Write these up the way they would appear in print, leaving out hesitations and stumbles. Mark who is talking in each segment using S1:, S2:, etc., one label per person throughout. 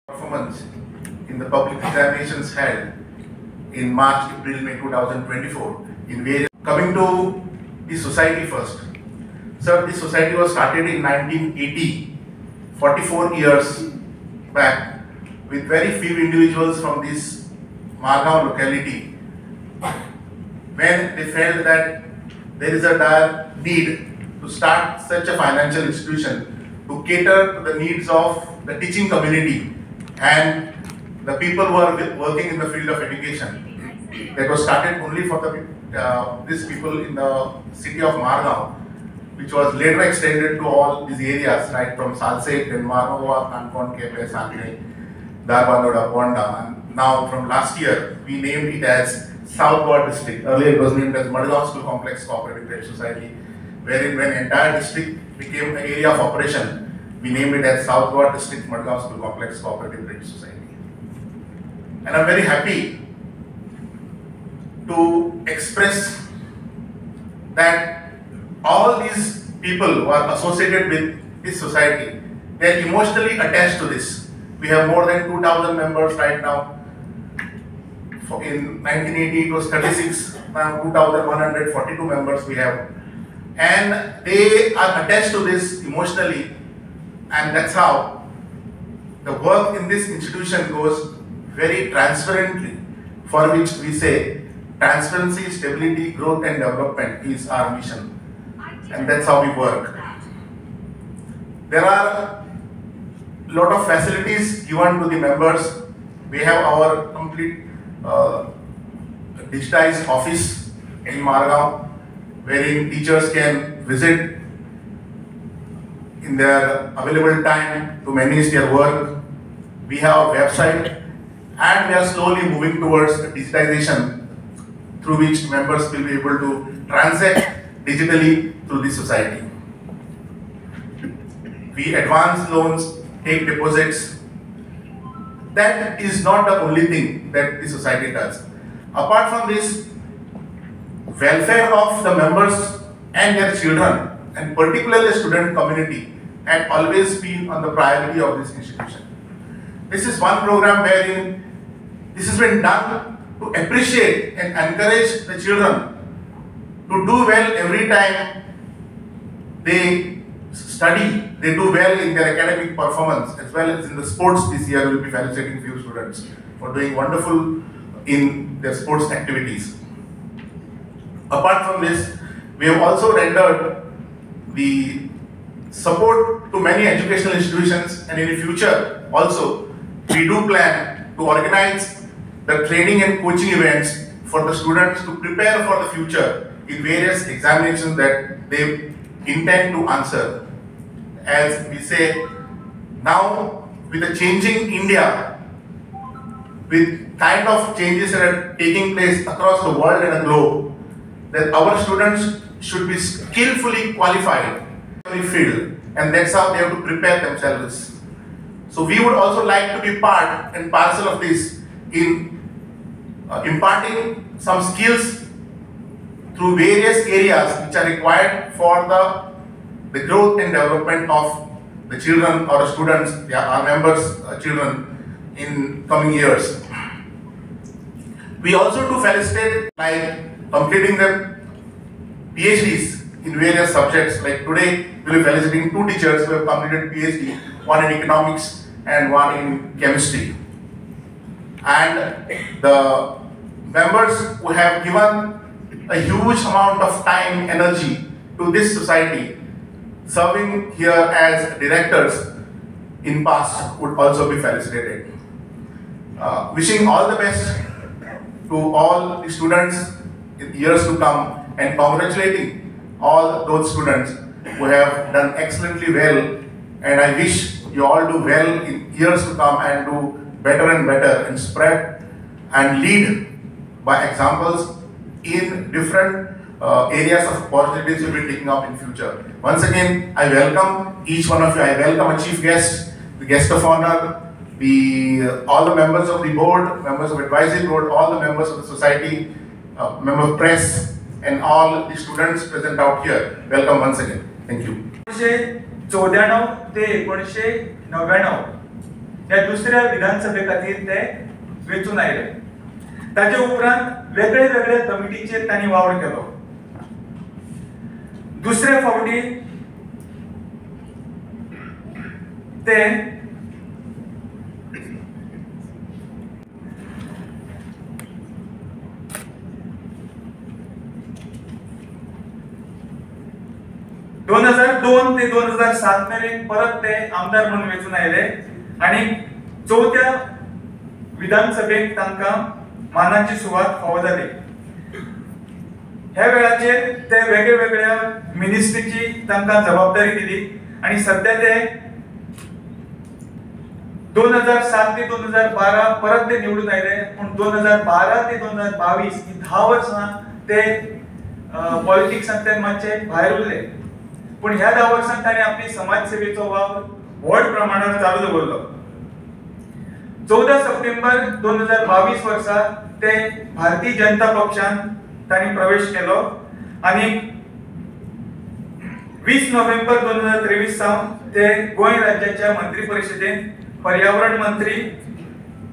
S1: performance in the public examinations held in March, April, May 2024 in various. Coming to the society first. Sir, this society was started in 1980, 44 years back, with very few individuals from this Madgaon locality, when they felt that there is a dire need to start such a financial institution to cater to the needs of the teaching community and the people who are working in the field of education. That was started only for these people in the city of Madgaon, which was later extended to all these areas, right from Salsek, then Margaon, Kankon, Kepe, Sanjay, Darbandoda, Ponda. And now from last year, we named it as South Goa district. Earlier it was named as Madgaon School Complex Cooperative Credit Society, wherein when entire district became an area of operation, we named it as South Goa District Madgaon School Complex Cooperative Credit Society. And I'm very happy to express that all these people who are associated with this society, they are emotionally attached to this. We have more than 2,000 members right now. In 1980 it was 36, now 2,142 members we have. And they are attached to this emotionally, and that's how the work in this institution goes very transparently, for which we say transparency, stability, growth and development is our mission, and that's how we work. There are a lot of facilities given to the members. We have our complete digitized office in Madgaon, wherein teachers can visit in their available time to manage their work. We have a website, and we are slowly moving towards digitization, through which members will be able to transact digitally through the society. We advance loans, take deposits. That is not the only thing that the society does. Apart from this, welfare of the members and their children, and particularly the student community, had always been on the priority of this institution. This is one program wherein this has been done to appreciate and encourage the children to do well every time they study. They do well in their academic performance as well as in the sports. This year we will be felicitating few students for doing wonderful in their sports activities. Apart from this, we have also rendered the support to many educational institutions, and in the future also we do plan to organize the training and coaching events for the students to prepare for the future in various examinations that they intend to answer. As we say, now with the changing India, with kind of changes that are taking place across the world and the globe, that our students should be skillfully qualified in the field, and that's how they have to prepare themselves. So we would also like to be part and parcel of this in imparting some skills through various areas which are required for the growth and development of the children or the students, our members' children in coming years. We also do felicitate like completing the PhDs in various subjects. Like today, we will be felicitating two teachers who have completed PhD, one in economics and one in chemistry. And the members who have given a huge amount of time, energy to this society, serving here as directors in past, would also be felicitated. Wishing all the best to all the students in years to come, and congratulating all those students who have done excellently well, and I wish you all do well in years to come and do better and better and spread and lead by examples in different areas of opportunities you'll be taking up in future. Once again, I welcome each one of you. I welcome a chief guest, the guest of honor, all the members of the board, members of advisory board, all the members of the society, member of press, and all the students present out here. Welcome once again. Thank you. 1994 ते 1999
S2: ह्या दुसऱ्या विधानसभे खातीर ते वेचून आयले. ताचे उपरांत वेगळे वेगळे कमिटीचेर तांणी वावर केलो. दुसऱ्या फावटी ते 2002 ते 2007 मेरेन परत ते आमदार म्हणून वेचून आयले आणि चौथ्या विधानसभेक तांकां मानाची सुवात फावो जाली. ह्या वेळाचेर ते वेगळ्या वेगळ्या मिनिस्ट्रीची तांकां जबाबदारी दिली आणि सध्या ते 2007 ते 2012 परत ते निवडून आयले. पण 2012 ते 2022 ही 10 वर्सां ते पॉलिटिक्सांतल्यान मातशे भायर उरले. पण ह्या 10 वर्सांत ताणें आपली समाज सेवेचो वावर व्हड प्रमाणात चालू दवरलो. 14 सप्टेंबर 2022 वर्सा ते भारतीय जनता पक्षान तांणी प्रवेश केलो आणि 20 नोव्हेंबर 2023 सावन ते गोंय राज्याच्या मंत्री परिशदेन पर्यावरण मंत्री,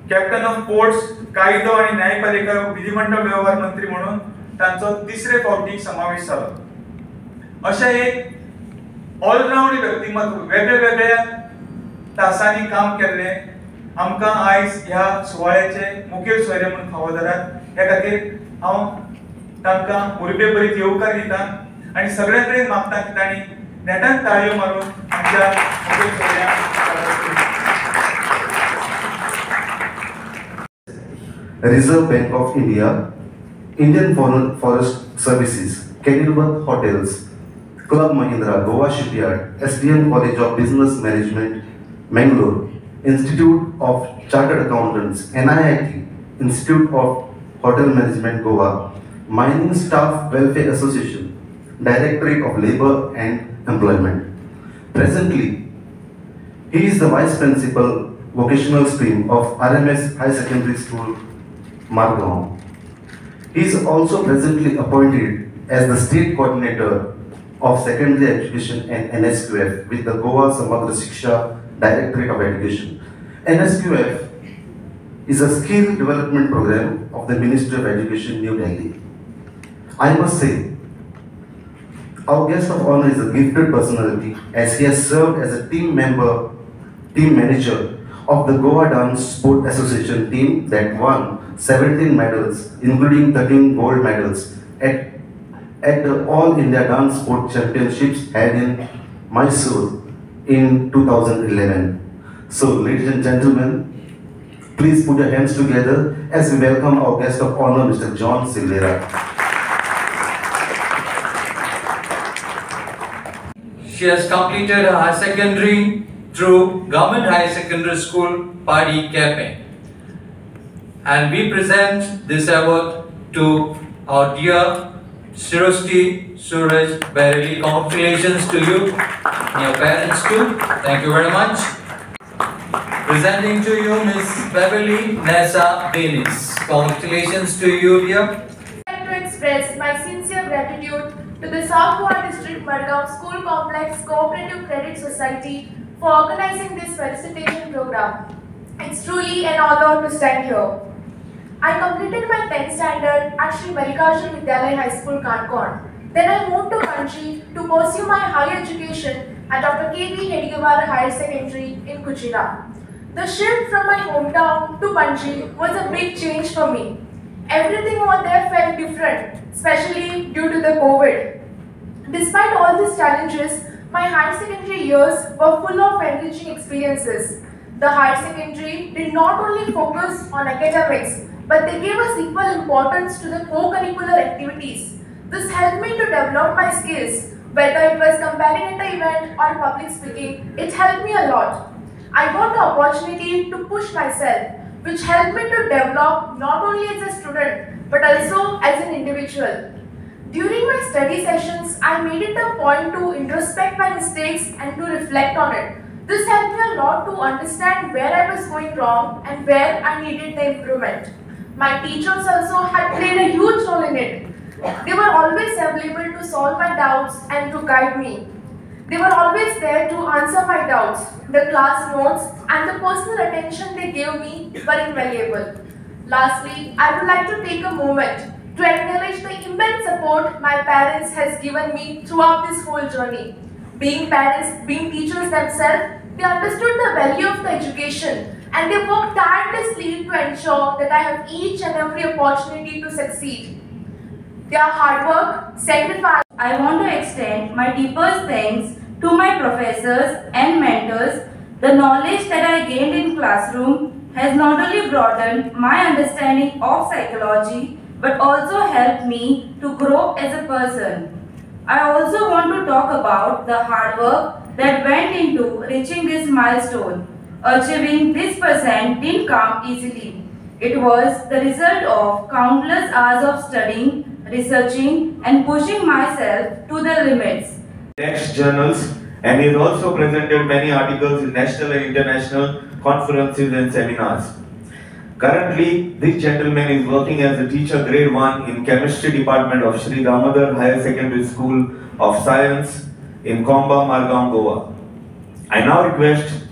S2: कॅप्टन ऑफ पोर्ट्स, कायदो आणि न्यायपालिका विधिमंडळ व्यवहार मंत्री म्हणून तांचो तिसरे फावटी समावेश जालो. अशें एक ऑलराउंड व्यक्तिमत्व वेगळ्या वेगळ्या तासांनी काम केल्ले आमकां आयज ह्या सुवाळ्याचे मुखेल सोयरे म्हणून फावो जाल्यात. ह्या खातीर हांव तांकां उर्बे भरीत येवकार दिता आनी सगळ्यां कडेन मागता की तांणी नेटान ताळयो मारून आमच्या मुखेल सोयऱ्यांक.
S3: Reserve Bank of India, Indian Forest Services, Kenilworth Hotels, Club Mahindra, Goa Shipyard, SDM College of Business Management, Mangalore, Institute of Chartered Accountants, NIIT, Institute of Hotel Management, Goa, Mining Staff Welfare Association, Directorate of Labour and Employment. Presently, he is the Vice Principal Vocational Stream of RMS High Secondary School, Madgaon. He is also presently appointed as the State Coordinator of Secondary Education and NSQF with the Goa Samagra Shiksha Directorate of Education. NSQF is a skill development program of the Ministry of Education, New Delhi. I must say, our guest of honor is a gifted personality as he has served as a team manager of the Goa Dance Sport Association team that won 17 medals, including 13 gold medals at the All India Dance Sport Championships held in Mysore in 2011. So, ladies and gentlemen, please put your hands together as we welcome our guest of honor, Mr. John Silveira.
S4: She has completed her high secondary through Government High Secondary School, Padi, Kepe. And we present this award to our dear Shri Suraj Barely. Congratulations to you and your parents too. Thank you very much. Presenting to you Miss Beverly Nessa Benis. Congratulations to you, dear.
S5: I would like to express my sincere gratitude to the South Goa District Madgaon School Complex Cooperative Credit Society for organizing this felicitation program. It's truly an honor to stand here. I completed my 10th standard at Shri.Babaji Vidyalaya High School, Madgaon. Then I moved to Panji to pursue my higher education at Dr. K.V. Hedgewar Higher Secondary in Kuchira. The shift from my hometown to Panji was a big change for me. Everything over there felt different, especially due to the COVID. Despite all these challenges, my higher secondary years were full of enriching experiences. The higher secondary did not only focus on academics, but they gave us equal importance to the co-curricular activities. This helped me to develop my skills. Whether it was comparing at an event or public speaking, it helped me a lot. I got the opportunity to push myself, which helped me to develop not only as a student, but also as an individual. During my study sessions, I made it a point to introspect my mistakes and to reflect on it. This helped me a lot to understand where I was going wrong and where I needed the improvement. My teachers also had played a huge role in it. They were always available to solve my doubts and to guide me. They were always there to answer my doubts. The class notes and the personal attention they gave me were invaluable. Lastly, I would like to take a moment to acknowledge the immense support my parents has given me throughout this whole journey. Being parents, being teachers themselves, they understood the value of the education and they worked tirelessly to ensure that I have each and every opportunity to succeed. Their hard work, sacrifice.
S6: I want to extend my deepest thanks to my professors and mentors. The knowledge that I gained in classroom has not only broadened my understanding of psychology but also helped me to grow as a person. I also want to talk about the hard work that went into reaching this milestone. Achieving this percent didn't come easily. It was the result of countless hours of studying, researching and pushing myself to the limits.
S7: Next journals, and he has also presented many articles in national and international conferences and seminars. Currently, this gentleman is working as a teacher grade 1 in chemistry department of Shri Damodar Higher Secondary School of Science in Komba, Madgaon, Goa. I now request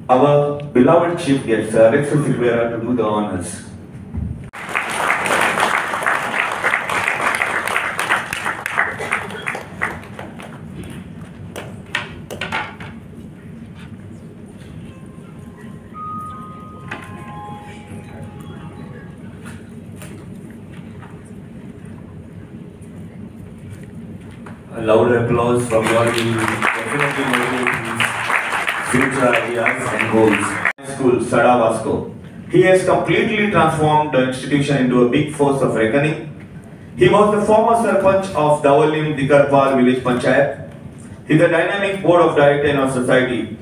S7: our beloved chief guest, Alexio Silveira, to do the honors. A loud applause from your team definitely motivates future ideas and goals. School, Sada. He has completely transformed the institution into a big force of reckoning. He was the former Sarpanch of Dawalim Dikarpal Village Panchayat. He is a dynamic board of director in our society.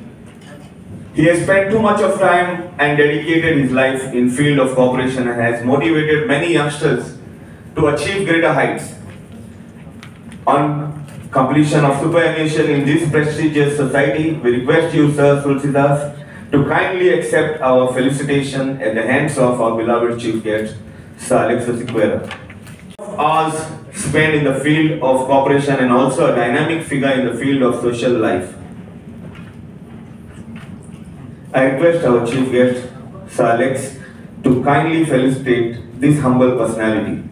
S7: He has spent too much of time and dedicated his life in field of cooperation and has motivated many youngsters to achieve greater heights. On completion of superannuation in this prestigious society, we request you, Sir Tulshidas, to kindly accept our felicitation at the hands of our beloved chief guest, Sir Alexio Sequera. Hours spent in the field of cooperation and also a dynamic figure in the field of social life. I request our chief guest, Sir Alex, to kindly felicitate this humble personality.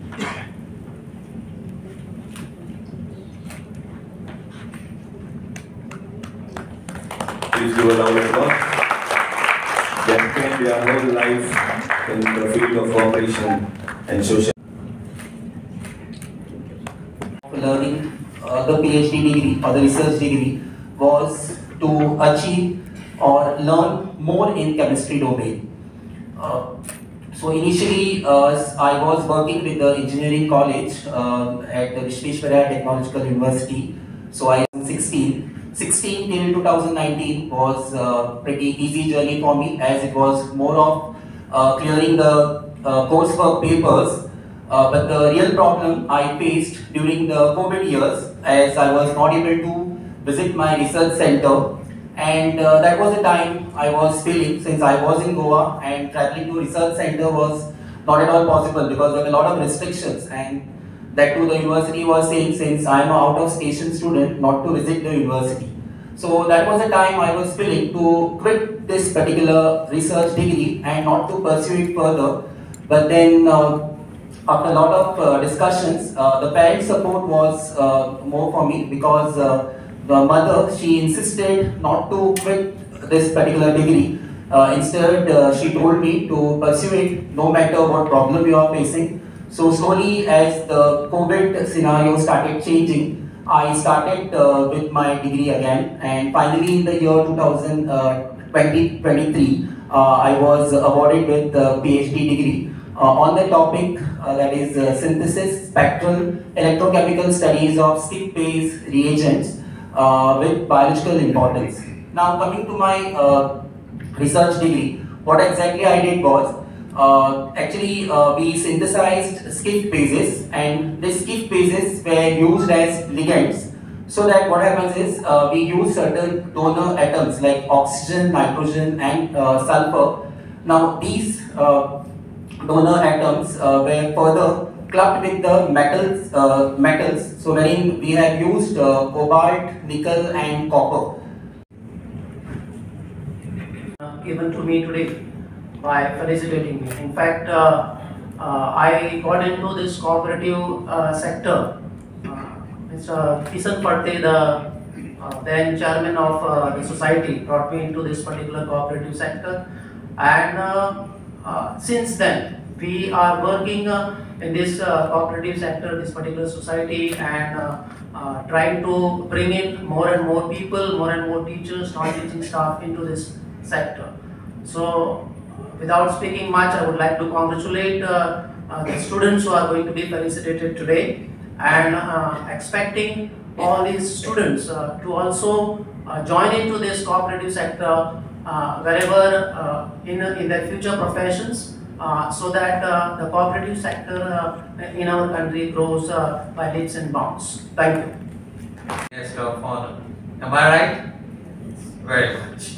S7: Please do a loud applause. They have spent their whole life in the field of cooperation and social.
S8: Learning the PhD degree or the research degree was to achieve or learn more in chemistry domain. So initially I was working with the engineering college at the Shri.Babaji Technological University. So I was 16 till 2019 was a pretty easy journey for me, as it was more of clearing the coursework papers. But the real problem I faced during the COVID years, as I was not able to visit my research center, and that was the time I was feeling, since I was in Goa and traveling to research center was not at all possible because there were a lot of restrictions, and that too the university was saying, since I am an out of station student, not to visit the university. So that was the time I was feeling to quit this particular research degree and not to pursue it further. But then after a lot of discussions, the parent support was more for me, because the mother, she insisted not to quit this particular degree. Instead, she told me to pursue it no matter what problem you are facing. So slowly, as the COVID scenario started changing, I started with my degree again, and finally in the year 2023, I was awarded with the PhD degree on the topic that is synthesis, spectral, electrochemical studies of skip-based reagents with biological importance. Now coming to my research degree, what exactly I did was, we synthesized skip bases, and these skip bases were used as ligands. So that what happens is, we use certain donor atoms like oxygen, nitrogen and sulfur. Now these donor atoms were further clubbed with the metals. So wherein we have used cobalt, nickel, and copper.
S9: Given to me today by felicitating me. In fact, I got into this cooperative sector. Mr. Kisan Pate, the then chairman of the society, brought me into this particular cooperative sector, and since then we are working in this cooperative sector, this particular society, and trying to bring in more and more people, more and more teachers, non-teaching staff into this sector. So, without speaking much, I would like to congratulate the students who are going to be felicitated today, and expecting all these students to also join into this cooperative sector wherever in their future professions, so that the cooperative sector in our country grows by leaps and bounds. Thank you.
S4: Guest of honor. Am I right? Very much.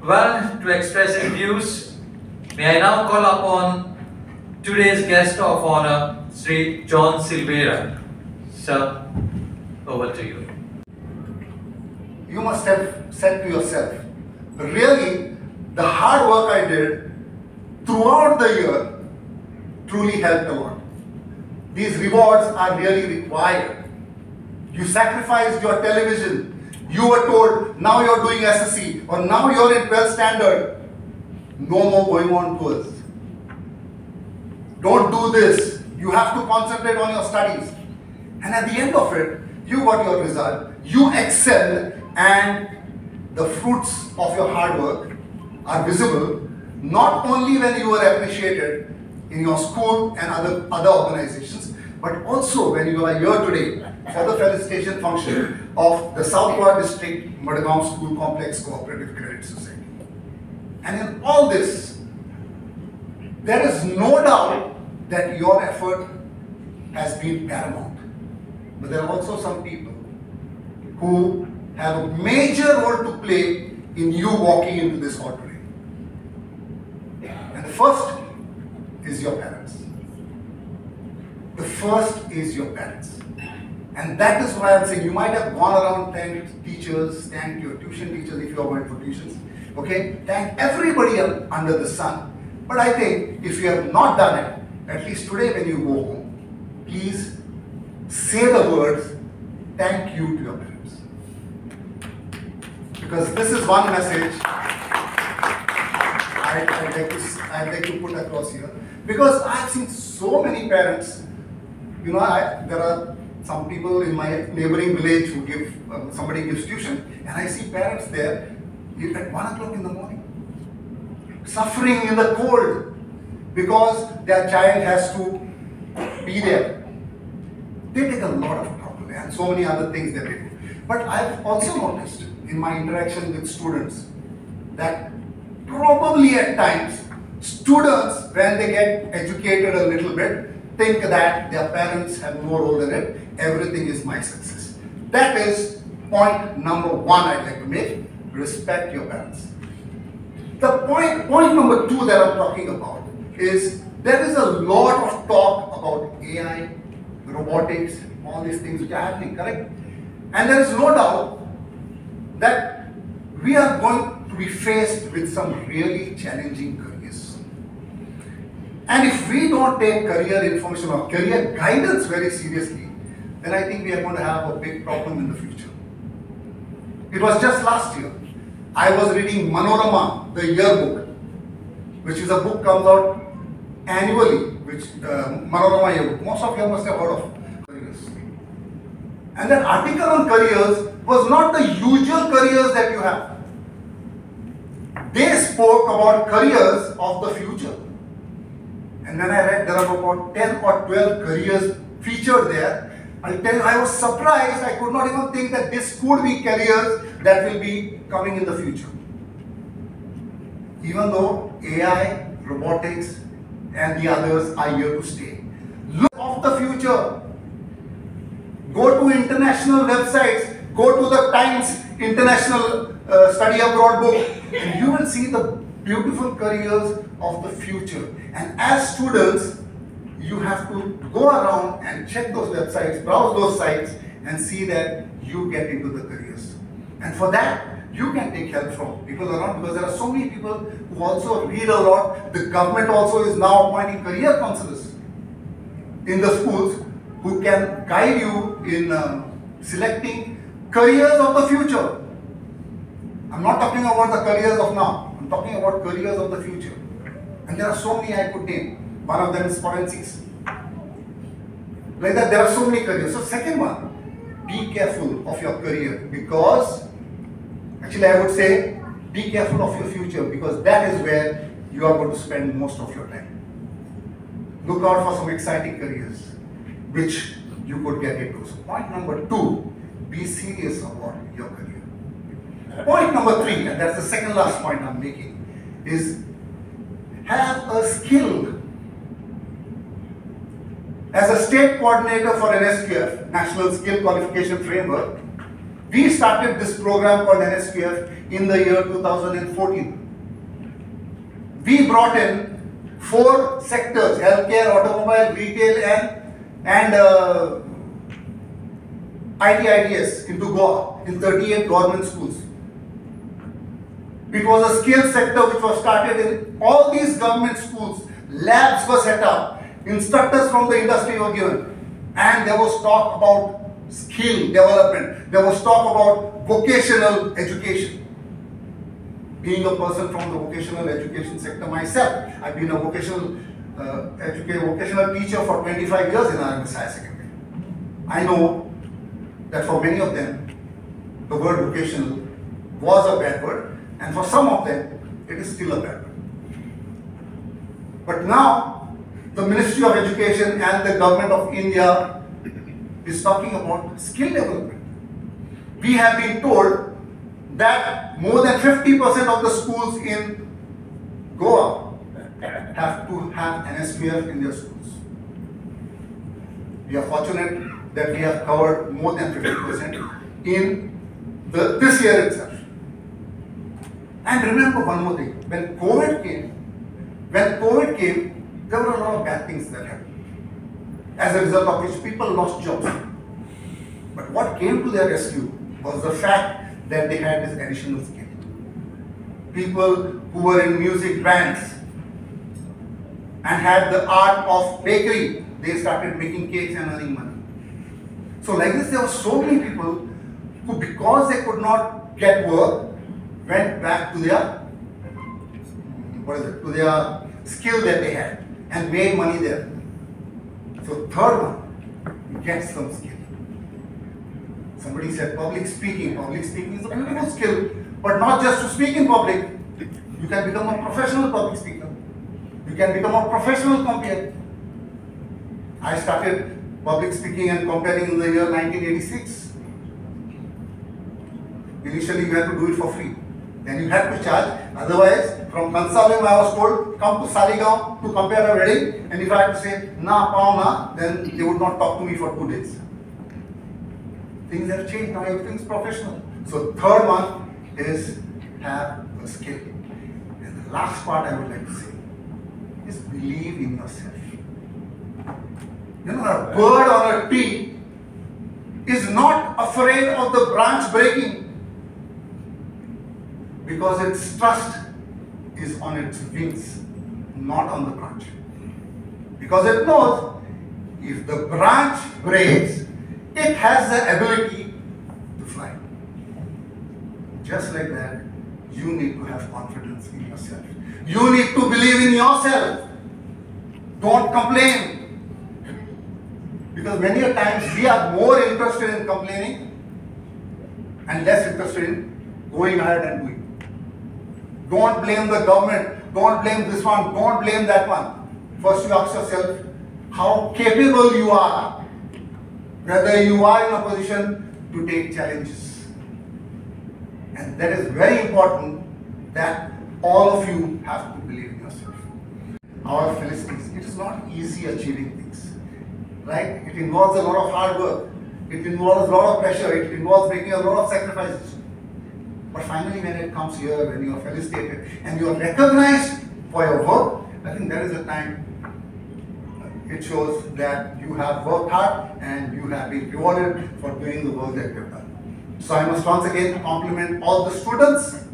S4: Well, to express his views, may I now call upon today's guest of honor, Sri John Silveira. Sir, over to you.
S10: You must have said to yourself, really, the hard work I did throughout the year truly helped a lot. These rewards are really required. You sacrificed your television. You were told, now you're doing SSC, or now you're in 12th standard. No more going on tours. Don't do this. You have to concentrate on your studies. And at the end of it, you got your result. You excelled, and the fruits of your hard work are visible, not only when you were appreciated in your school and other organizations, but also when you are here today for the felicitation function of the Southward District Madgaon School Complex Cooperative Credit Society. And in all this, there is no doubt that your effort has been paramount. But there are also some people who have a major role to play in you walking into this auditorium. And the first is your parents. The first is your parents. And that is why I'm saying you might have gone around, thanked teachers, thanked your tuition teachers if you are going for tuitions. Okay? Thank everybody under the sun. But I think if you have not done it, at least today when you go home, please say the words, thank you to your parents. Because this is one message I'd like to put across here. Because I've seen so many parents, you know, there are some people in my neighboring village who give, somebody gives tuition, and I see parents there at 1 o'clock in the morning, suffering in the cold because their child has to be there. They take a lot of trouble and so many other things that they do. But I've also noticed in my interaction with students that probably at times students, when they get educated a little bit, think that their parents have no role in it. Everything is my success. That is point number one I'd like to make. Respect your parents. The point number two that I'm talking about is there is a lot of talk about AI, robotics, all these things which are happening, correct? And there is no doubt that we are going to be faced with some really challenging careers. And if we don't take career information or career guidance very seriously, then I think we are going to have a big problem in the future. It was just last year. I was reading Manorama, the yearbook, which is a book comes out annually, which Manorama yearbook. Most of you must have heard of careers. And that article on careers was not the usual careers that you have. They spoke about careers of the future. And when I read there are about 10 or 12 careers featured there, I'll tell you, I was surprised. I could not even think that this could be careers that will be coming in the future. Even though AI, robotics, and the others are here to stay. Look of the future. Go to international websites. Go to the Times International Study Abroad book, and you will see the beautiful careers of the future. And as students, you have to go around and check those websites, browse those sites, and see that you get into the careers. And for that, you can take help from people around, because there are so many people who also read a lot. The government also is now appointing career counselors in the schools who can guide you in selecting careers of the future. I'm not talking about the careers of now. I'm talking about careers of the future. And there are so many I could name. One of them is forensics. Like that, there are so many careers. So second one, be careful of your career, because actually I would say be careful of your future, because that is where you are going to spend most of your time. Look out for some exciting careers which you could get into. So point number 2, be serious about your career. Point number 3, and that's the second last point I'm making, is have a skill. As a state coordinator for NSQF, National Skill Qualification Framework, we started this program called NSQF in the year 2014. We brought in 4 sectors: healthcare, automobile, retail, and ITIDS into Goa in 38 government schools. It was a skill sector which was started in all these government schools. Labs were set up, instructors from the industry were given, and there was talk about skill development. There was talk about vocational education. Being a person from the vocational education sector myself, I've been a vocational teacher for 25 years in RMS Higher Secondary. I know that for many of them, the word vocational was a bad word, and for some of them, it is still a bad word. But now, the Ministry of Education and the Government of India is talking about skill development. We have been told that more than 50% of the schools in Goa have to have NSQF in their schools. We are fortunate that we have covered more than 50% in this year itself. And remember one more thing, when COVID came, there were a lot of bad things that happened, as a result of which people lost jobs. But what came to their rescue was the fact that they had this additional skill. People who were in music bands and had the art of bakery, they started making cakes and earning money. So like this, there were so many people who, because they could not get work, went back to their, to their skill that they had and made money there. So third one, get some skill. Somebody said public speaking. Public speaking is a beautiful skill, but not just to speak in public. You can become a professional public speaker. You can become a professional compere. I started public speaking and comparing in the year 1986. Initially, you had to do it for free. Then you had to charge. Otherwise, from Kansalem, I was told, come to Saligaon to compare a wedding. And if I had to say, na, pao, na, then they would not talk to me for 2 days. Things have changed now, everything's professional. So third one is have a skill. And the last part I would like to say is believe in yourself. You know, a bird on a tree is not afraid of the branch breaking, because its trust is on its wings, not on the branch. Because it knows if the branch breaks, it has the ability to fly. Just like that, you need to have confidence in yourself. You need to believe in yourself. Don't complain. Because many a times we are more interested in complaining and less interested in going ahead and doing. Don't blame the government. Don't blame this one. Don't blame that one. First you ask yourself how capable you are, whether you are in a position to take challenges. And that is very important, that all of you have to believe in yourself. Our felicities, it is not easy achieving things, right? It involves a lot of hard work. It involves a lot of pressure. It involves making a lot of sacrifices. But finally, when it comes here, when you are felicitated and you are recognized for your work, I think that is the time it shows that you have worked hard and you have been rewarded for doing the work that you have done. So I must once again compliment all the students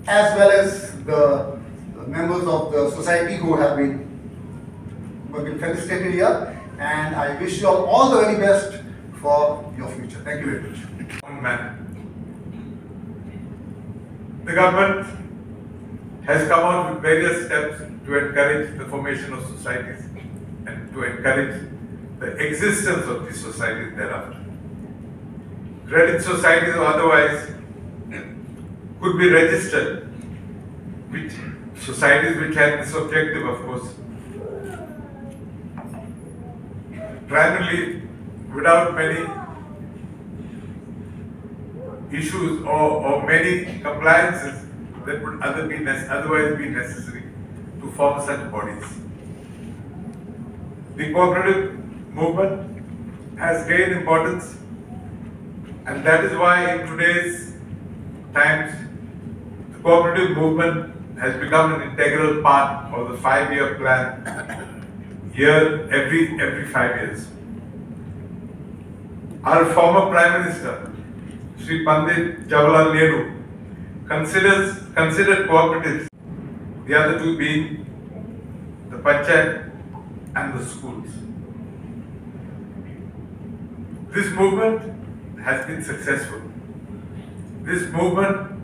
S10: as well as the members of the society who have been felicitated here, and I wish you all the very best for your future. Thank you very much.
S11: The government has come out with various steps to encourage the formation of societies and to encourage the existence of these societies thereafter. Credit societies or otherwise could be registered, which societies which had this objective, of course, primarily without many issues or many compliances that would otherwise be necessary to form such bodies. The cooperative movement has gained importance, and that is why in today's times the cooperative movement has become an integral part of the 5-year plan every 5 years. Our former Prime Minister, Shri Pandit Jawaharlal Nehru, considered cooperatives, the other two being the Panchayat and the schools. This movement has been successful. This movement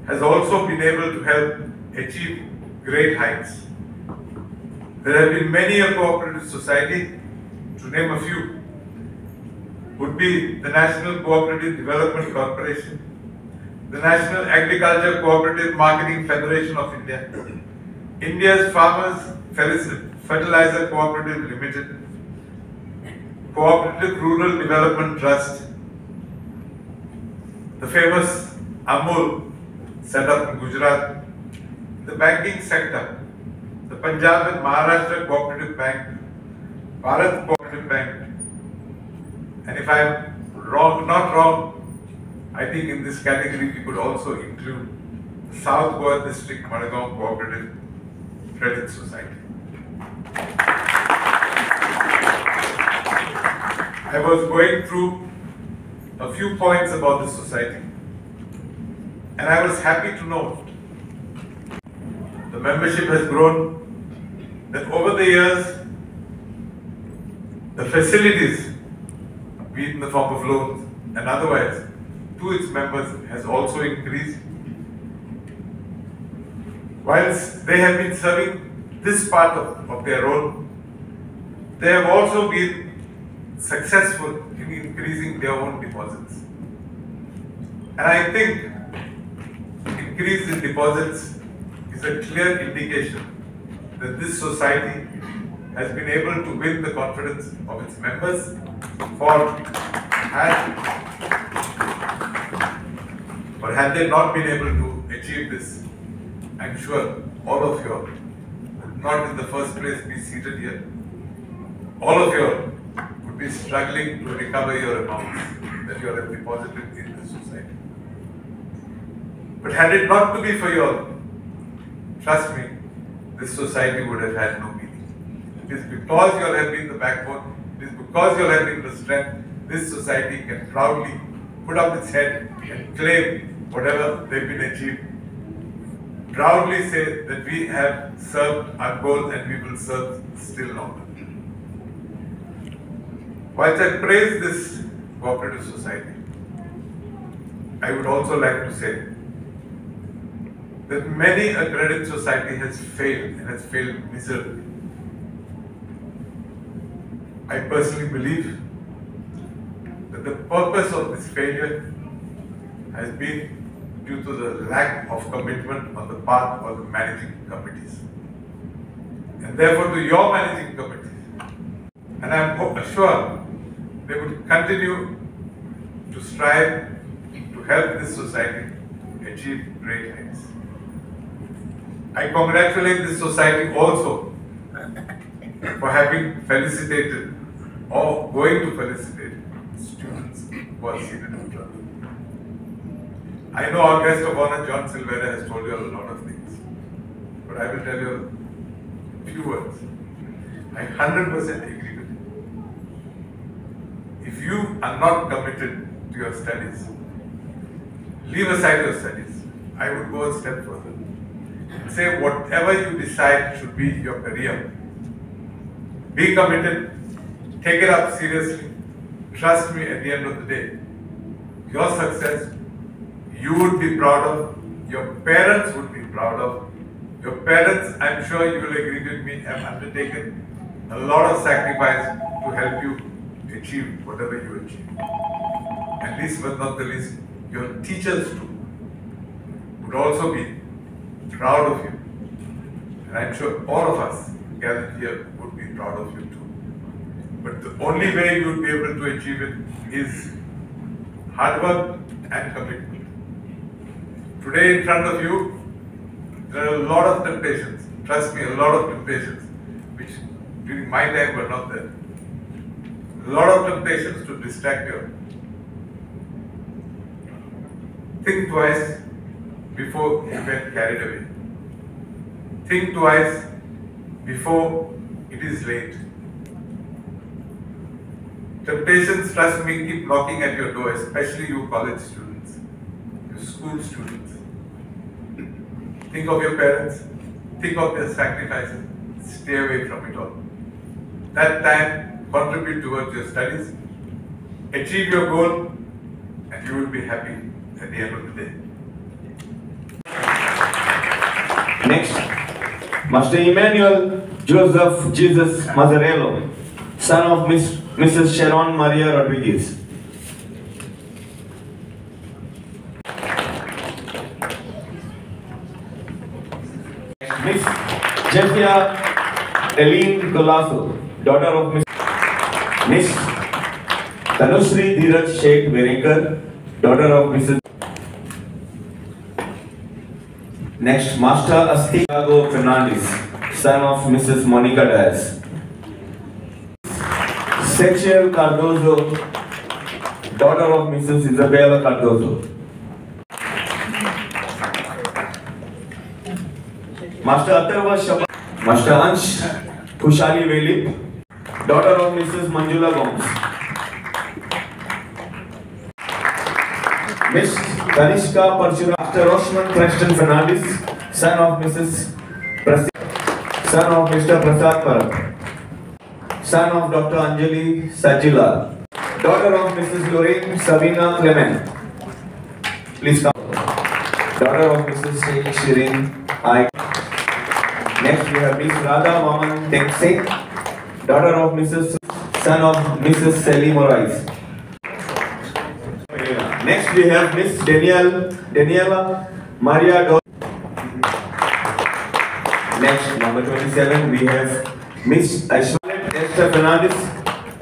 S11: has also been able to help achieve great heights. There have been many a cooperative society, to name a few, would be the National Cooperative Development Corporation, the National Agriculture Cooperative Marketing Federation of India, India's Farmers Fertilizer Cooperative Limited, Cooperative Rural Development Trust, the famous Amul set up in Gujarat, the banking sector, the Punjab and Maharashtra Cooperative Bank, Bharat Cooperative Bank, and if I am not wrong, I think in this category we could also include the South Goa District Madgaon Cooperative Credit Society. I was going through a few points about this society, and I was happy to note the membership has grown, that over the years the facilities, be it in the form of loans and otherwise, to its members has also increased. Whilst they have been serving this part of their role, they have also been successful in increasing their own deposits. And I think increase in deposits is a clear indication that this society has been able to win the confidence of its members had they not been able to achieve this, I'm sure all of you would not in the first place be seated here. All of you would be struggling to recover your amounts that you have deposited in this society. But had it not to be for you all, trust me, this society would have had no meaning. It is because you all have been the backbone, it is because you all have been the strength, this society can proudly put up its head and claim whatever they've been achieved. Proudly say that we have served our goal and we will serve still longer. Whilst I praise this cooperative society, I would also like to say that many a credit society has failed and has failed miserably. I personally believe that the purpose of this failure has been due to the lack of commitment on the part of the managing committees. And therefore to your managing committees, and I am sure they would continue to strive to help this society achieve great heights. I congratulate this society also for having felicitated or going to felicitate students who are seated in front. I know our guest of honor, John Silveira, has told you a lot of things, but I will tell you a few words. I 100% agree with you. If you are not committed to your studies, leave aside your studies. I would go a step further and say whatever you decide should be your career. Be committed, take it up seriously. Trust me, at the end of the day, your success, you would be proud of, your parents would be proud of. Your parents, I'm sure you will agree with me, have undertaken a lot of sacrifice to help you achieve whatever you achieve. And least but not the least, your teachers too would also be proud of you. And I'm sure all of us gathered here would be proud of you too. But the only way you would be able to achieve it is hard work and commitment. Today in front of you, there are a lot of temptations. Trust me, a lot of temptations, which during my time were not there. A lot of temptations to distract you. Think twice before you get carried away. Think twice before it is late. Temptations, trust me, keep knocking at your door, especially you college students, you school students. Think of your parents, think of their sacrifices, stay away from it all. That time, contribute towards your studies, achieve your goal, and you will be happy at the end of the day.
S7: Next, Master Emmanuel Joseph Jesus Mazzarello, son of Mrs. Sharon Maria Rodriguez. Miss Jeffia Eileen Colasso, daughter of Miss Tanushree Dheeraj Sheikh Verenkar, daughter of Mrs. Next, Master Astiago Fernandez, son of Mrs. Monica Diaz. Sexual Cardozo, daughter of Mrs. Isabella Cardozo. Master Atharva Shabbat, Master Ansh Kushali Velip, daughter of Mrs. Manjula Gomes. Miss Kanishka Parshura, Master Roshman Preston Fernandez, son of Mrs. son of Mr. Prasad Parak, son of Dr. Anjali Sajilal, daughter of Mrs. Lorraine Savina Clement. Please come. Daughter of Mrs. Shirin I. Next we have Miss Radha Vaman Tengsing, daughter of Mrs. son of Mrs. Sally Morais. Next we have Miss Daniela Maria Do. Next, number 27, we have Miss Aishwarya Esther Fernandez,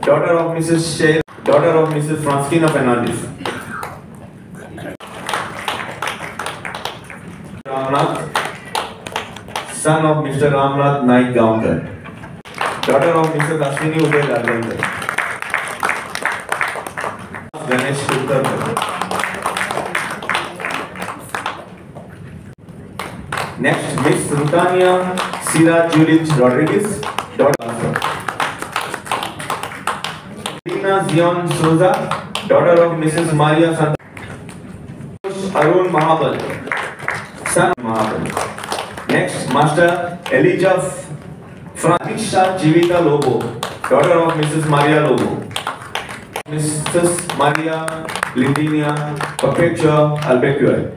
S7: daughter of Mrs. Shay, daughter of Mrs. Francina Fernandez. Ramnath, son of Mr. Ramnath Naik Gaonkar, daughter of Mrs. Ashwini Uday Gargankar. Ganesh Uttar. Next, Miss Rutania Sira Judith Rodriguez, daughter of Rina Zion Souza, daughter of Mrs. Maria Santa. Arun Mahabal, son of Mahabal. Next, Master Elijah Franisha Jivita Lobo, daughter of Mrs. Maria Lobo. Mrs. Maria Lindinia Perpetua Albeque.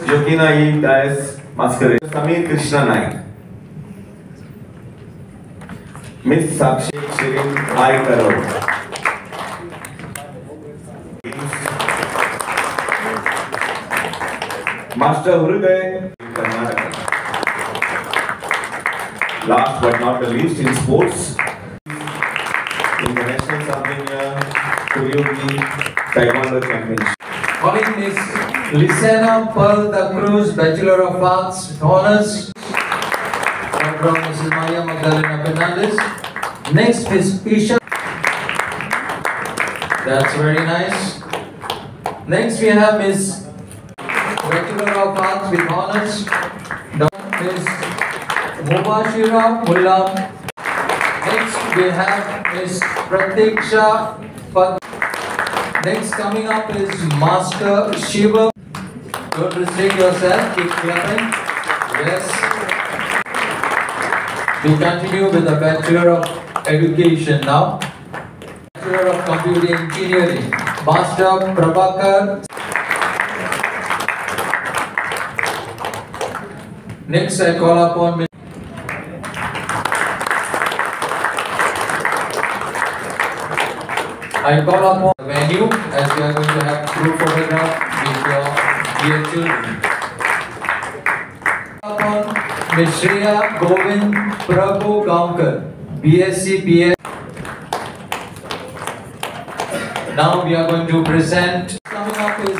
S7: Jokina E. Dias Masquerade. Samir Krishna Naik. Miss Sakshi Shirin I. Karo. Master Hruday Karnataka. Last but not the least in sports, International Sub-Junior Kuryuki Taekwondo Championship.
S4: Calling Miss Lisena Pearl Da Cruz, Bachelor of Arts, Honors, from Mrs. Maria Magdalena Fernandez. Next, Miss Isha. That's very nice. Next, we have Miss Bachelor of Arts with Honors, Ms. Mubashira Mullah. Next we have Ms. Pratiksha. Next coming up is Master Shiva. Don't restrict yourself, keep clapping. Yes. We continue with the Bachelor of Education now. Bachelor of Computer Engineering, Master Prabhakar. Next I call upon Ms. I call upon the venue as we are going to have group photograph with your dear children. Upon Ms. Shreya Govind Prabhu Gaonkar, BSc PS. Now we are going to present. Coming up is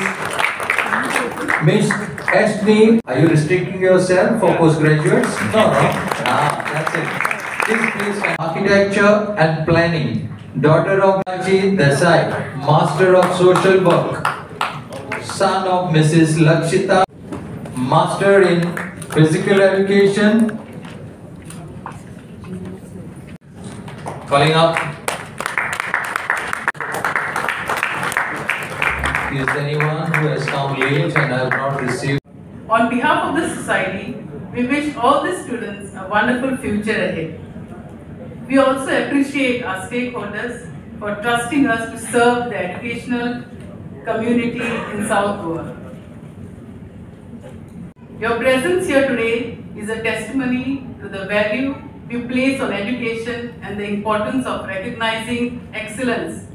S4: Ms. Ashni. Are you restricting yourself for postgraduates? No, no. That's it. Please, Architecture and Planning. Daughter of Gunaji Desai, Master of Social Work. Son of Mrs. Lakshita, Master in Physical Education. Calling up. Is there anyone who has come late and has not received?
S12: On behalf of the society, we wish all the students a wonderful future ahead. We also appreciate our stakeholders for trusting us to serve the educational community in South Goa. Your presence here today is a testimony to the value we place on education and the importance of recognizing excellence.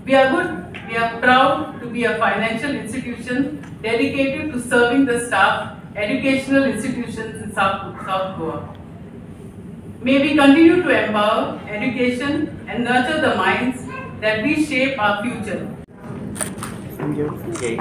S12: We are proud to be a financial institution dedicated to serving the staff, educational institutions in South Goa. May we continue to empower education and nurture the minds that we shape our future.
S8: Thank you. Okay.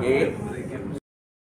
S8: Okay.